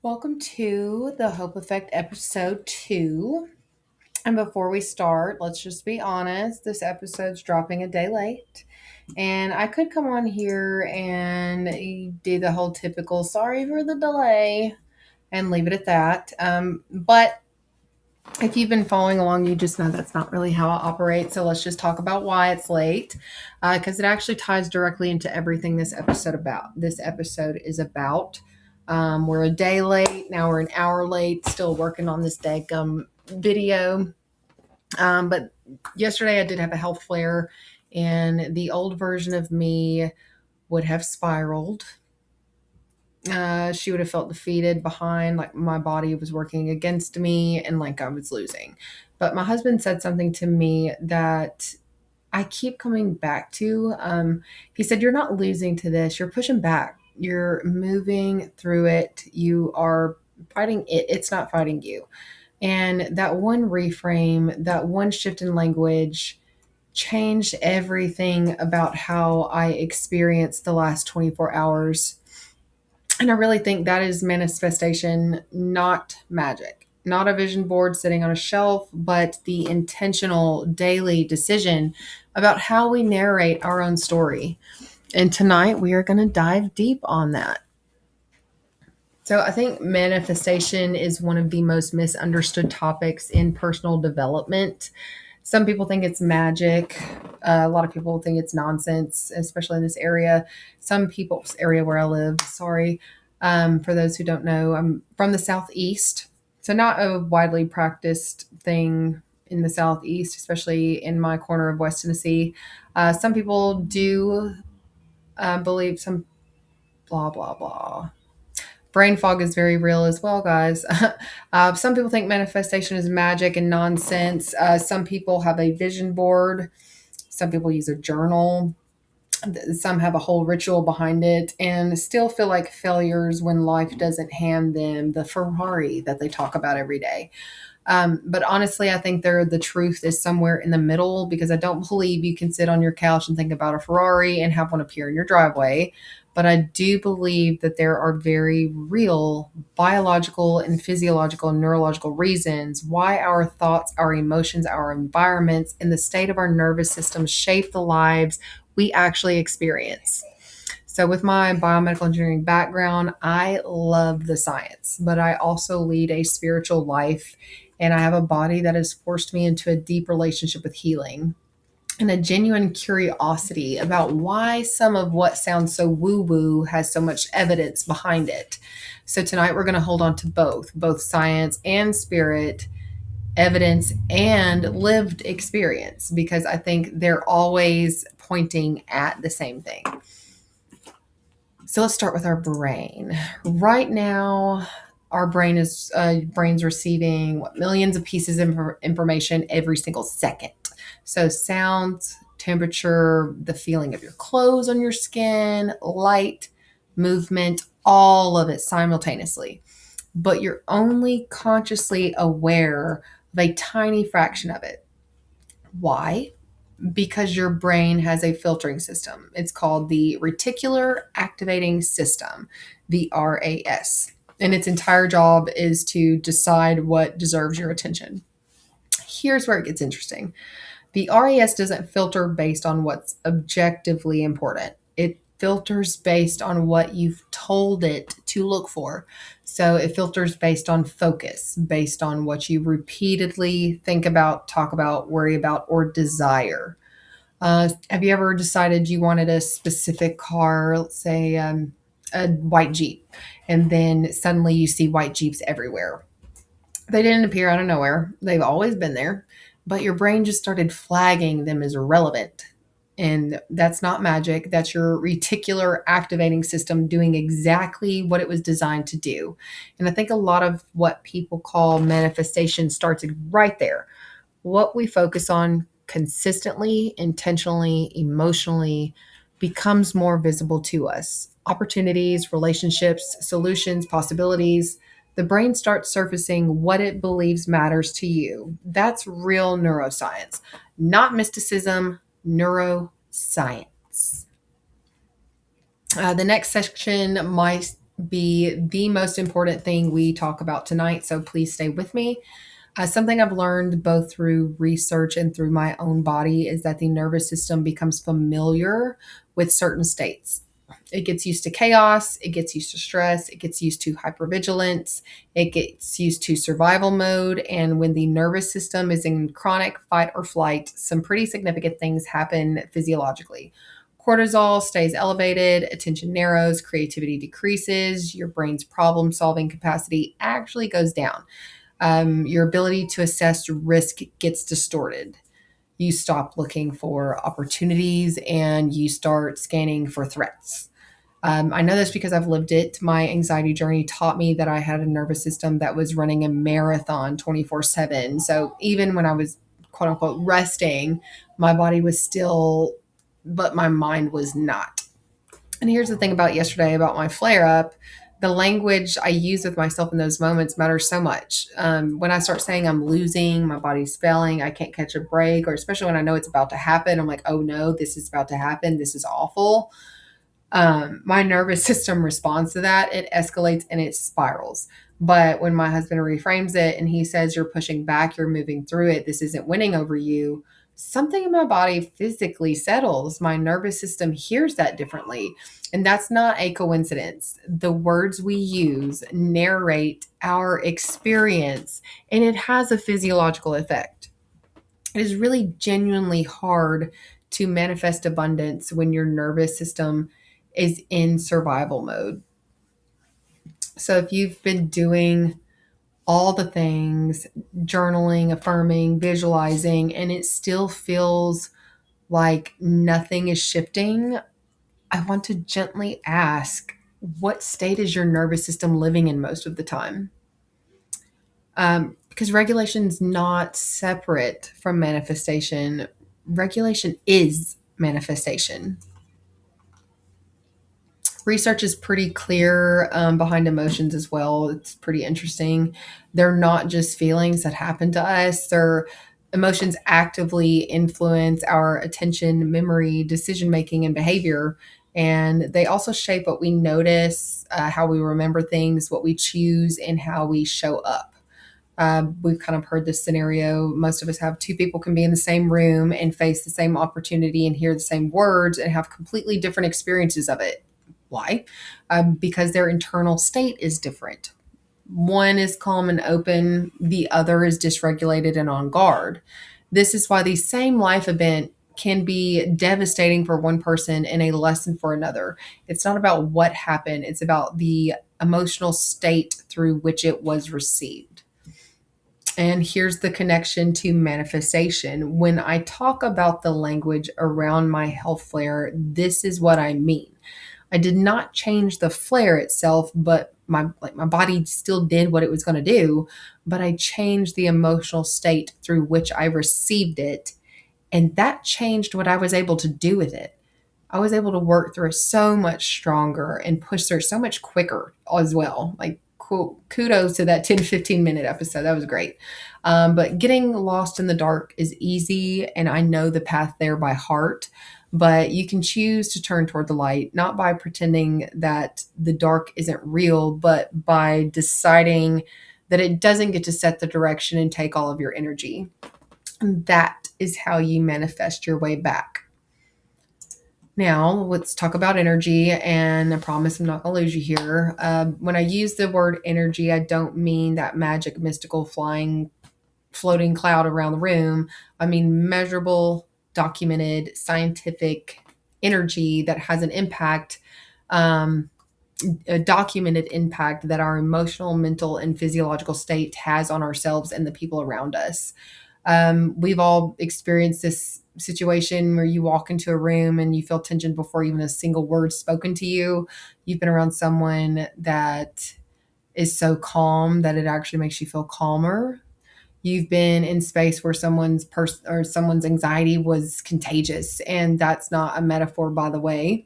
Welcome to the Hope Effect episode 2. And before we start, let's just be honest. This episode's dropping a day late. And I could come on here and do the whole typical sorry for the delay and leave it at that. But if you've been following along, you just know that's not really how I operate. So let's just talk about why it's late, because it actually ties directly into everything this episode about. This episode is about. We're a day late now. We're an hour late. Still working on this daggum video. But yesterday I did have a health flare, and the old version of me would have spiraled. She would have felt defeated behind, like my body was working against me and like I was losing. But my husband said something to me that I keep coming back to. He said, "You're not losing to this, you're pushing back, you're moving through it, you are fighting it, it's not fighting you." And that one reframe, that one shift in language changed everything about how I experienced the last 24 hours. And I really think that is manifestation, not magic, not a vision board sitting on a shelf, but the intentional daily decision about how we narrate our own story. And tonight we are going to dive deep on that. So I think manifestation is one of the most misunderstood topics in personal development. Some people think it's magic. A lot of people think it's nonsense, especially in this area. Some people's area where I live, sorry. For those who don't know, I'm from the Southeast. So not a widely practiced thing in the Southeast, especially in my corner of West Tennessee. Some people do believe some blah, blah, blah. Brain fog is very real as well, guys. Some people think manifestation is magic and nonsense. Some people have a vision board. Some people use a journal. Some have a whole ritual behind it and still feel like failures when life doesn't hand them the Ferrari that they talk about every day. But honestly, I think the truth is somewhere in the middle, because I don't believe you can sit on your couch and think about a Ferrari and have one appear in your driveway. But I do believe that there are very real biological and physiological and neurological reasons why our thoughts, our emotions, our environments, and the state of our nervous system shape the lives we actually experience. So, with my biomedical engineering background, I love the science, but I also lead a spiritual life, and I have a body that has forced me into a deep relationship with healing and a genuine curiosity about why some of what sounds so woo woo has so much evidence behind it. So, tonight we're going to hold on to both science and spirit, evidence and lived experience, because I think they're always pointing at the same thing. So let's start with our brain. Right now, our brain's receiving millions of pieces of information every single second. So sounds, temperature, the feeling of your clothes on your skin, light, movement, all of it simultaneously. But you're only consciously aware of a tiny fraction of it. Why? Because your brain has a filtering system. It's called the reticular activating system, the RAS. And its entire job is to decide what deserves your attention. Here's where it gets interesting. The RAS doesn't filter based on what's objectively important. It filters based on what you've told it to look for. So it filters based on focus, based on what you repeatedly think about, talk about, worry about, or desire. Have you ever decided you wanted a specific car, let's say a white Jeep, and then suddenly you see white Jeeps everywhere? They didn't appear out of nowhere. They've always been there, but your brain just started flagging them as irrelevant. And that's not magic. That's your reticular activating system doing exactly what it was designed to do. And I think a lot of what people call manifestation starts right there. What we focus on consistently, intentionally, emotionally becomes more visible to us. Opportunities, relationships, solutions, possibilities. The brain starts surfacing what it believes matters to you. That's real neuroscience, not mysticism, neuroscience. The next section might be the most important thing we talk about tonight. So please stay with me. Something I've learned both through research and through my own body is that the nervous system becomes familiar with certain states. It gets used to chaos, it gets used to stress, it gets used to hypervigilance, it gets used to survival mode. And when the nervous system is in chronic fight or flight, some pretty significant things happen physiologically. Cortisol stays elevated, attention narrows, creativity decreases, your brain's problem solving capacity actually goes down. Your ability to assess risk gets distorted. You stop looking for opportunities and you start scanning for threats. I know this because I've lived it. My anxiety journey taught me that I had a nervous system that was running a marathon 24/7. So even when I was quote unquote resting, my body was still, but my mind was not. And here's the thing about yesterday about my flare up. The language I use with myself in those moments matters so much. When I start saying I'm losing, my body's failing, I can't catch a break, or especially when I know it's about to happen, I'm like, oh no, this is about to happen. This is awful. My nervous system responds to that. It escalates and it spirals. But when my husband reframes it and he says, you're pushing back, you're moving through it, this isn't winning over you, something in my body physically settles. My nervous system hears that differently. And that's not a coincidence. The words we use narrate our experience, and it has a physiological effect. It is really genuinely hard to manifest abundance when your nervous system is in survival mode. So if you've been doing all the things, journaling, affirming, visualizing, and it still feels like nothing is shifting, I want to gently ask, what state is your nervous system living in most of the time? Because regulation is not separate from manifestation. Regulation is manifestation. Research is pretty clear behind emotions as well. It's pretty interesting. They're not just feelings that happen to us. They're emotions actively influence our attention, memory, decision making, and behavior. And they also shape what we notice, how we remember things, what we choose, and how we show up. We've kind of heard this scenario. Most of us have two people can be in the same room and face the same opportunity and hear the same words and have completely different experiences of it. Why? Because their internal state is different. One is calm and open, the other is dysregulated and on guard. This is why the same life event can be devastating for one person and a lesson for another. It's not about what happened, it's about the emotional state through which it was received. And here's the connection to manifestation. When I talk about the language around my health flare, this is what I mean. I did not change the flare itself, but my body still did what it was going to do, but I changed the emotional state through which I received it, and that changed what I was able to do with it. I was able to work through it so much stronger and push through so much quicker as well. Like, kudos to that 10-15 minute episode. That was great. But getting lost in the dark is easy, and I know the path there by heart. But you can choose to turn toward the light, not by pretending that the dark isn't real, but by deciding that it doesn't get to set the direction and take all of your energy. And that is how you manifest your way back. Now, let's talk about energy, and I promise I'm not going to lose you here. When I use the word energy, I don't mean that magic, mystical, flying, floating cloud around the room. I mean measurable, documented, scientific energy that has an impact, a documented impact that our emotional, mental, and physiological state has on ourselves and the people around us. We've all experienced this situation where you walk into a room and you feel tension before even a single word spoken to you. You've been around someone that is so calm that it actually makes you feel calmer. You've been in space where someone's anxiety was contagious, and that's not a metaphor, by the way.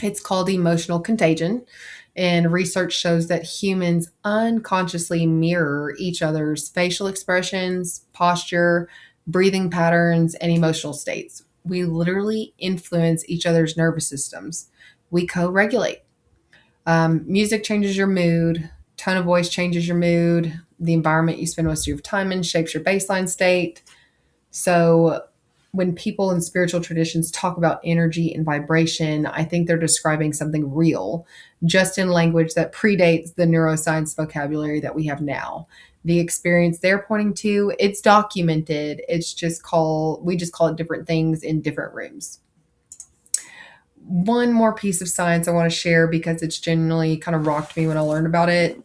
It's called emotional contagion. And research shows that humans unconsciously mirror each other's facial expressions, posture, breathing patterns, and emotional states. We literally influence each other's nervous systems. We co regulate. Music changes your mood. Tone of voice changes your mood. The environment you spend most of your time in shapes your baseline state. So when people in spiritual traditions talk about energy and vibration, I think they're describing something real, just in language that predates the neuroscience vocabulary that we have now. The experience they're pointing to, it's documented. We just call it different things in different rooms. One more piece of science I want to share because it's genuinely kind of rocked me when I learned about it,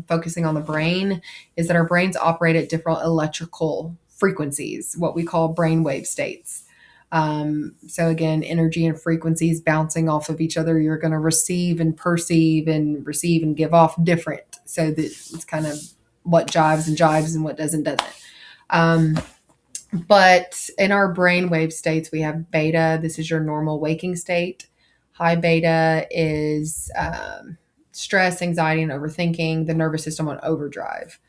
focusing on the brain, is that our brains operate at different electrical frequencies, what we call brainwave states. So again, energy and frequencies bouncing off of each other, you're going to receive and perceive and receive and give off different. So that it's kind of what jives and what doesn't. Um, but in our brainwave states, we have beta. This is your normal waking state. High beta is stress, anxiety, and overthinking, the nervous system on overdrive.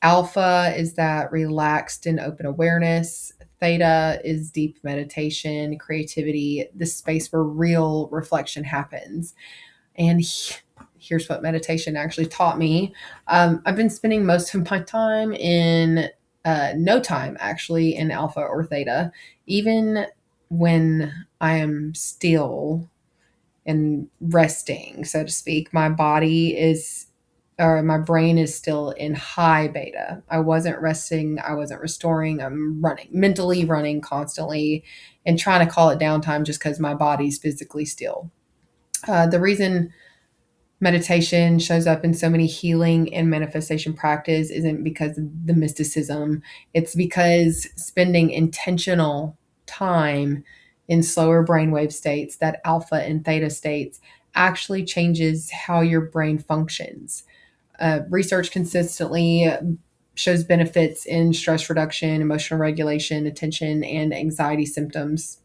Alpha is that relaxed and open awareness. Theta is deep meditation, creativity, the space where real reflection happens. And here's what meditation actually taught me. I've been spending most of my time in no time actually in alpha or theta, even when I am still and resting, so to speak. My brain is still in high beta. I wasn't resting, I wasn't restoring. I'm running, mentally running constantly and trying to call it downtime just because my body's physically still. The reason meditation shows up in so many healing and manifestation practice isn't because of the mysticism. It's because spending intentional time in slower brainwave states, that alpha and theta states, actually changes how your brain functions. Research consistently shows benefits in stress reduction, emotional regulation, attention, and anxiety symptoms.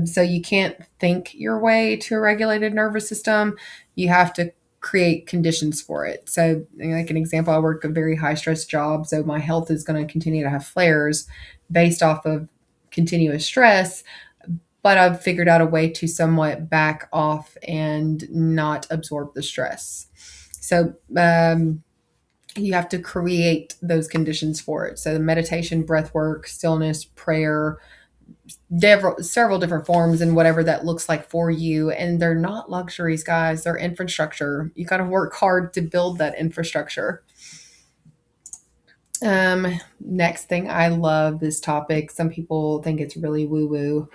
So you can't think your way to a regulated nervous system. You have to create conditions for it. So, like an example, I work a very high stress job, so my health is going to continue to have flares based off of continuous stress. But I've figured out a way to somewhat back off and not absorb the stress. So, you have to create those conditions for it. So, the meditation, breath work, stillness, prayer, several different forms and whatever that looks like for you. And they're not luxuries, guys. They're infrastructure. You got to work hard to build that infrastructure. Next thing, I love this topic. Some people think it's really woo woo.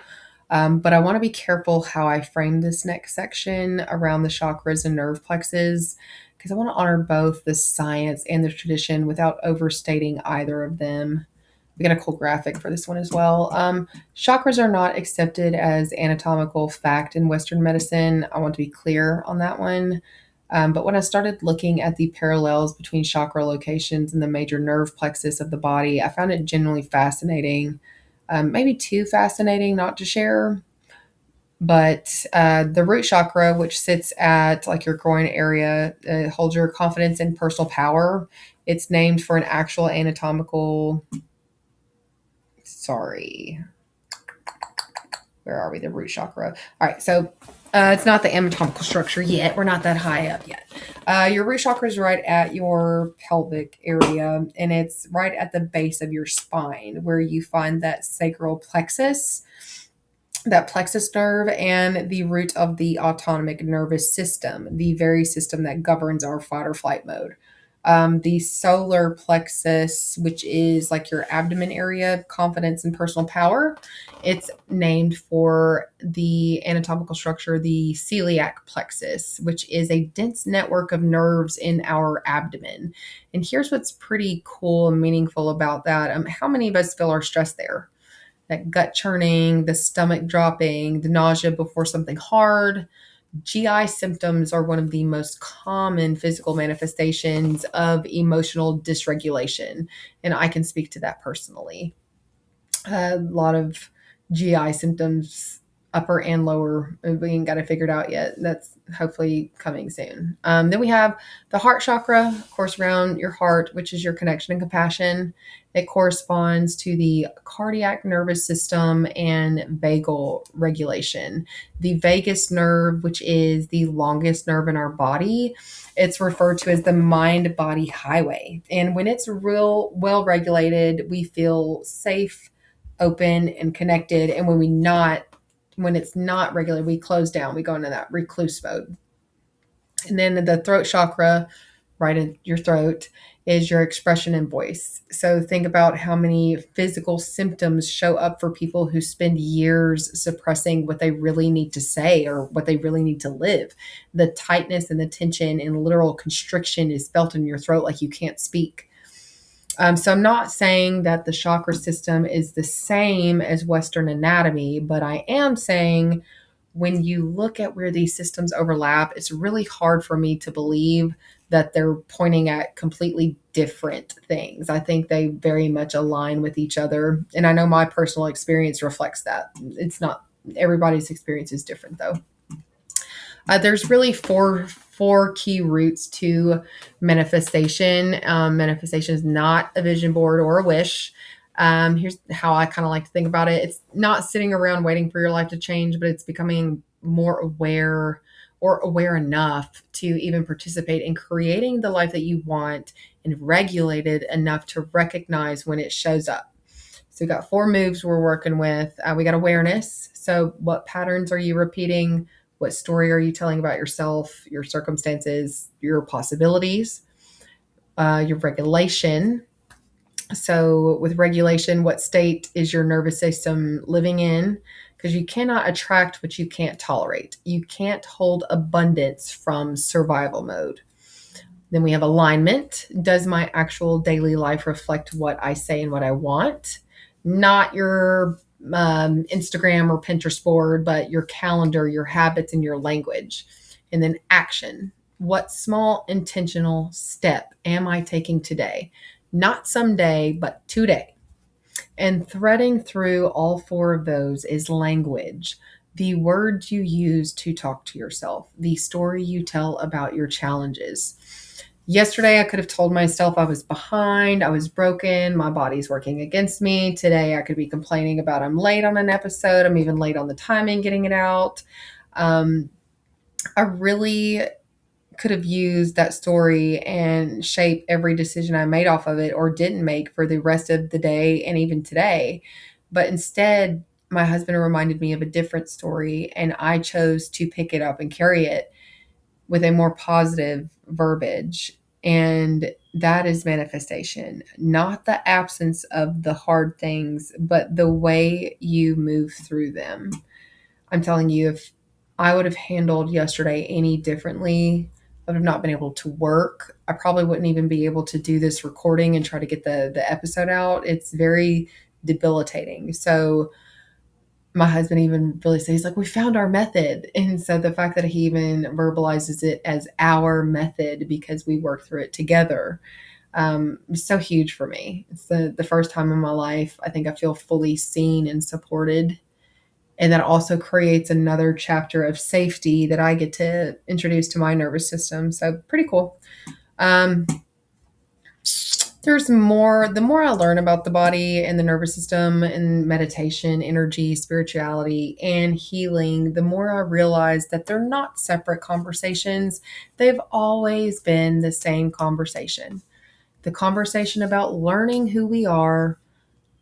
But I want to be careful how I frame this next section around the chakras and nerve plexus because I want to honor both the science and the tradition without overstating either of them. We got a cool graphic for this one as well. Chakras are not accepted as anatomical fact in Western medicine. I want to be clear on that one. But when I started looking at the parallels between chakra locations and the major nerve plexus of the body, I found it genuinely fascinating. Maybe too fascinating not to share. But the root chakra, which sits at like your groin area, holds your confidence and personal power. It's named for an actual anatomical. Sorry, where are we? The root chakra. All right, so it's not the anatomical structure yet. We're not that high up yet. Your root chakra is right at your pelvic area, and it's right at the base of your spine where you find that sacral plexus, that plexus nerve, and the root of the autonomic nervous system, the very system that governs our fight or flight mode. The solar plexus, which is like your abdomen area, confidence and personal power, it's named for the anatomical structure, the celiac plexus, which is a dense network of nerves in our abdomen. And here's what's pretty cool and meaningful about that. How many of us feel our stress there? That gut churning, the stomach dropping, the nausea before something hard. GI symptoms are one of the most common physical manifestations of emotional dysregulation. And I can speak to that personally. A lot of GI symptoms upper and lower. We ain't got it figured out yet. That's hopefully coming soon. Then we have the heart chakra, of course, around your heart, which is your connection and compassion. It corresponds to the cardiac nervous system and vagal regulation. The vagus nerve, which is the longest nerve in our body, it's referred to as the mind body highway. And when it's real well regulated, we feel safe, open, and connected. And when it's not regular, we close down, we go into that recluse mode. And then the throat chakra, right in your throat, is your expression and voice. So think about how many physical symptoms show up for people who spend years suppressing what they really need to say or what they really need to live. The tightness and the tension and literal constriction is felt in your throat like you can't speak. So I'm not saying that the chakra system is the same as Western anatomy, but I am saying when you look at where these systems overlap, it's really hard for me to believe that they're pointing at completely different things. I think they very much align with each other. And I know my personal experience reflects that. It's not everybody's experience is different though. There's really four key roots to manifestation. Manifestation is not a vision board or a wish. Here's how I kind of like to think about it. It's not sitting around waiting for your life to change, but it's becoming more aware or aware enough to even participate in creating the life that you want and regulated enough to recognize when it shows up. So we got 4 moves we're working with. We got awareness. So what patterns are you repeating? What story are you telling about yourself, your circumstances, your possibilities? Your regulation. So with regulation, what state is your nervous system living in? Because you cannot attract what you can't tolerate. You can't hold abundance from survival mode. Then we have alignment. Does my actual daily life reflect what I say and what I want? Not your Instagram or Pinterest board, but your calendar, your habits, and your language. And then action. What small intentional step am I taking today? Not someday, but today. And threading through all 4 of those is language. The words you use to talk to yourself, the story you tell about your challenges. Yesterday, I could have told myself I was behind, I was broken, my body's working against me. Today, I could be complaining about I'm late on an episode, I'm even late on the timing getting it out. I really could have used that story and shape every decision I made off of it or didn't make for the rest of the day and even today. But instead, my husband reminded me of a different story, and I chose to pick it up and carry it with a more positive verbiage. And that is manifestation, not the absence of the hard things, but the way you move through them. I'm telling you, if I would have handled yesterday any differently, I would have not been able to work. I probably wouldn't even be able to do this recording and try to get the episode out. It's very debilitating. So my husband even really says, he's like, we found our method. And so the fact that he even verbalizes it as our method because we work through it together is so huge for me. It's the first time in my life I think I feel fully seen and supported. And that also creates another chapter of safety that I get to introduce to my nervous system. So pretty cool. There's more, the more I learn about the body and the nervous system and meditation, energy, spirituality, and healing, the more I realize that they're not separate conversations. They've always been the same conversation. The conversation about learning who we are,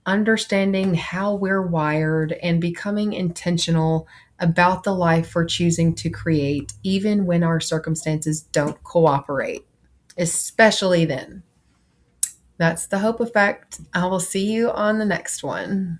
understanding how we're wired, and becoming intentional about the life we're choosing to create, even when our circumstances don't cooperate, especially then. That's the Hope Effect. I will see you on the next one.